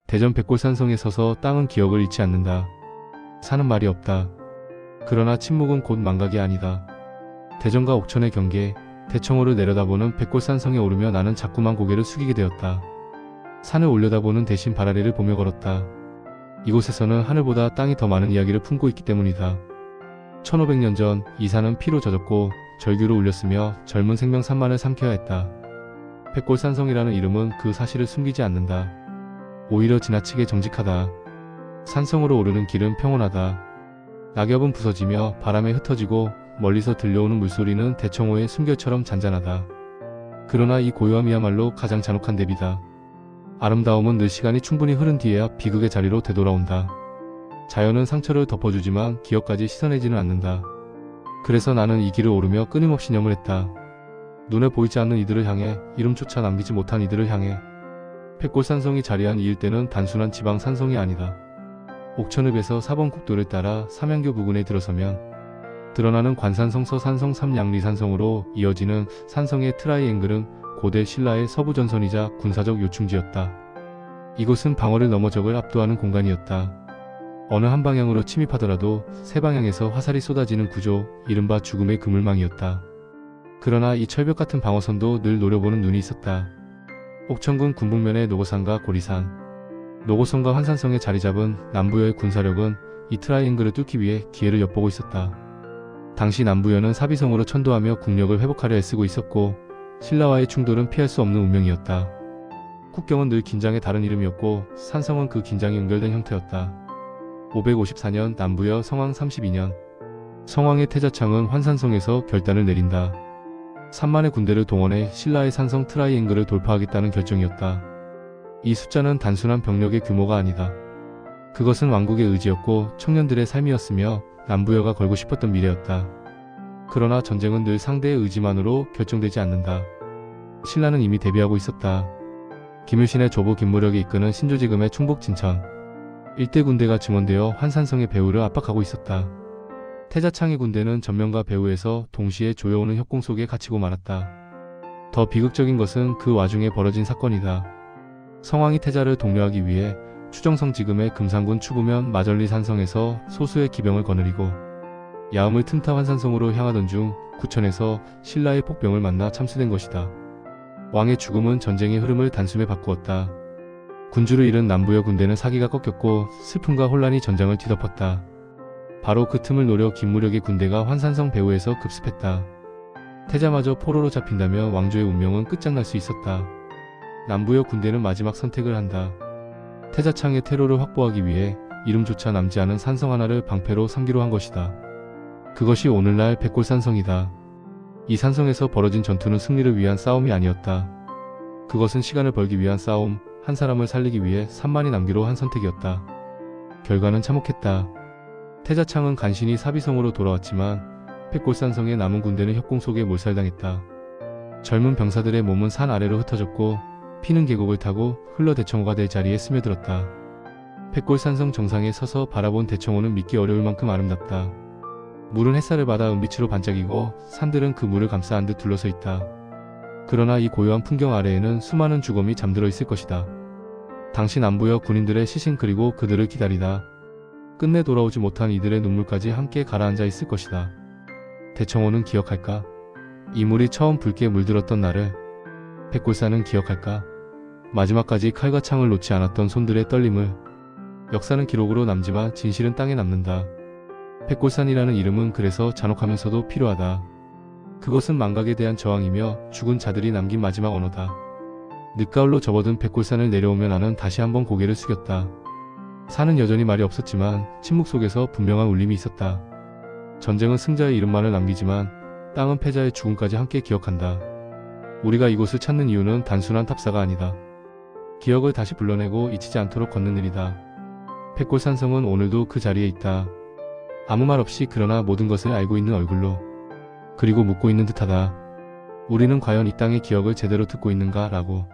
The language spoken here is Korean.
대전 백골산성에 서서 땅은 기억을 잃지 않는다. 산은 말이 없다. 그러나 침묵은 곧 망각이 아니다. 대전과 옥천의 경계, 대청호를 내려다보는 백골산성에 오르며 나는 자꾸만 고개를 숙이게 되었다. 산을 올려다보는 대신 발아래를 보며 걸었다. 이곳에서는 하늘보다 땅이 더 많은 이야기를 품고 있기 때문이다. 1500년 전 이 산은 피로 젖었고 절규로 울렸으며 젊은 생명 산만을 삼켜야 했다. 백골산성이라는 이름은 그 사실을 숨기지 않는다. 오히려 지나치게 정직하다. 산성으로 오르는 길은 평온하다. 낙엽은 부서지며 바람에 흩어지고 멀리서 들려오는 물소리는 대청호의 숨결처럼 잔잔하다. 그러나 이 고요함이야말로 가장 잔혹한 대비다. 아름다움은 늘 시간이 충분히 흐른 뒤에야 비극의 자리로 되돌아온다. 자연은 상처를 덮어주지만 기억까지 씻어내지는 않는다. 그래서 나는 이 길을 오르며 끊임없이 염을했다. 눈에 보이지 않는 이들을 향해, 이름조차 남기지 못한 이들을 향해. 백골산성이 자리한 이 일대는 단순한 지방 산성이 아니다. 옥천읍에서 4번 국도를 따라 삼양교 부근에 들어서면 드러나는 관산성, 서산성, 삼양리산성으로 이어지는 산성의 트라이앵글은 고대 신라의 서부 전선이자 군사적 요충지였다. 이곳은 방어를 넘어 적을 압도하는 공간이었다. 어느 한 방향으로 침입하더라도 세 방향에서 화살이 쏟아지는 구조, 이른바 죽음의 그물망이었다. 그러나 이 철벽 같은 방어선도 늘 노려보는 눈이 있었다. 옥천군 군북면의 노고산과 고리산, 노고성과 환산성에 자리잡은 남부여의 군사력은 이 트라이앵글을 뚫기 위해 기회를 엿보고 있었다. 당시 남부여는 사비성으로 천도하며 국력을 회복하려 애쓰고 있었고 신라와의 충돌은 피할 수 없는 운명이었다. 국경은 늘 긴장의 다른 이름이었고 산성은 그 긴장이 연결된 형태였다. 554년 남부여 성왕 32년 성왕의 태자창은 환산성에서 결단을 내린다. 3만의 군대를 동원해 신라의 산성 트라이앵글을 돌파하겠다는 결정이었다. 이 숫자는 단순한 병력의 규모가 아니다. 그것은 왕국의 의지였고 청년들의 삶이었으며 남부여가 걸고 싶었던 미래였다. 그러나 전쟁은 늘 상대의 의지만으로 결정되지 않는다. 신라는 이미 대비하고 있었다. 김유신의 조부 김무력이 이끄는 신조지금의 충북진천 일대 군대가 증원되어 환산성의 배후를 압박하고 있었다. 태자창의 군대는 전면과 배후에서 동시에 조여오는 협공 속에 갇히고 말았다. 더 비극적인 것은 그 와중에 벌어진 사건이다. 성왕이 태자를 독려하기 위해 추정성 지금의 금산군 추부면 마절리 산성에서 소수의 기병을 거느리고 야음을 틈타 환산성으로 향하던 중 구천에서 신라의 폭병을 만나 참수된 것이다. 왕의 죽음은 전쟁의 흐름을 단숨에 바꾸었다. 군주를 잃은 남부여 군대는 사기가 꺾였고 슬픔과 혼란이 전장을 뒤덮었다. 바로 그 틈을 노려 김무력의 군대가 환산성 배후에서 급습했다. 태자마저 포로로 잡힌다면 왕조의 운명은 끝장날 수 있었다. 남부여 군대는 마지막 선택을 한다. 태자창의 테러를 확보하기 위해 이름조차 남지 않은 산성 하나를 방패로 삼기로 한 것이다. 그것이 오늘날 백골산성이다. 이 산성에서 벌어진 전투는 승리를 위한 싸움이 아니었다. 그것은 시간을 벌기 위한 싸움, 한 사람을 살리기 위해 3만이 남기로 한 선택이었다. 결과는 참혹했다. 태자창은 간신히 사비성으로 돌아왔지만 백골산성의 남은 군대는 협공 속에 몰살당했다. 젊은 병사들의 몸은 산 아래로 흩어졌고 피는 계곡을 타고 흘러 대청호가 될 자리에 스며들었다. 백골산성 정상에 서서 바라본 대청호는 믿기 어려울 만큼 아름답다. 물은 햇살을 받아 은빛으로 반짝이고 산들은 그 물을 감싸 안듯 둘러서 있다. 그러나 이 고요한 풍경 아래에는 수많은 죽음이 잠들어 있을 것이다. 당시 남부여 군인들의 시신 그리고 그들을 기다리다 끝내 돌아오지 못한 이들의 눈물까지 함께 가라앉아 있을 것이다. 대청호는 기억할까? 이 물이 처음 붉게 물들었던 날을. 백골산은 기억할까? 마지막까지 칼과 창을 놓지 않았던 손들의 떨림을. 역사는 기록으로 남지만 진실은 땅에 남는다. 백골산이라는 이름은 그래서 잔혹하면서도 필요하다. 그것은 망각에 대한 저항이며 죽은 자들이 남긴 마지막 언어다. 늦가을로 접어든 백골산을 내려오며 나는 다시 한번 고개를 숙였다. 산은 여전히 말이 없었지만 침묵 속에서 분명한 울림이 있었다. 전쟁은 승자의 이름만을 남기지만 땅은 패자의 죽음까지 함께 기억한다. 우리가 이곳을 찾는 이유는 단순한 탑사가 아니다. 기억을 다시 불러내고 잊히지 않도록 걷는 일이다. 백골산성은 오늘도 그 자리에 있다. 아무 말 없이 그러나 모든 것을 알고 있는 얼굴로. 그리고 묻고 있는 듯하다. 우리는 과연 이 땅의 기억을 제대로 듣고 있는가? 라고.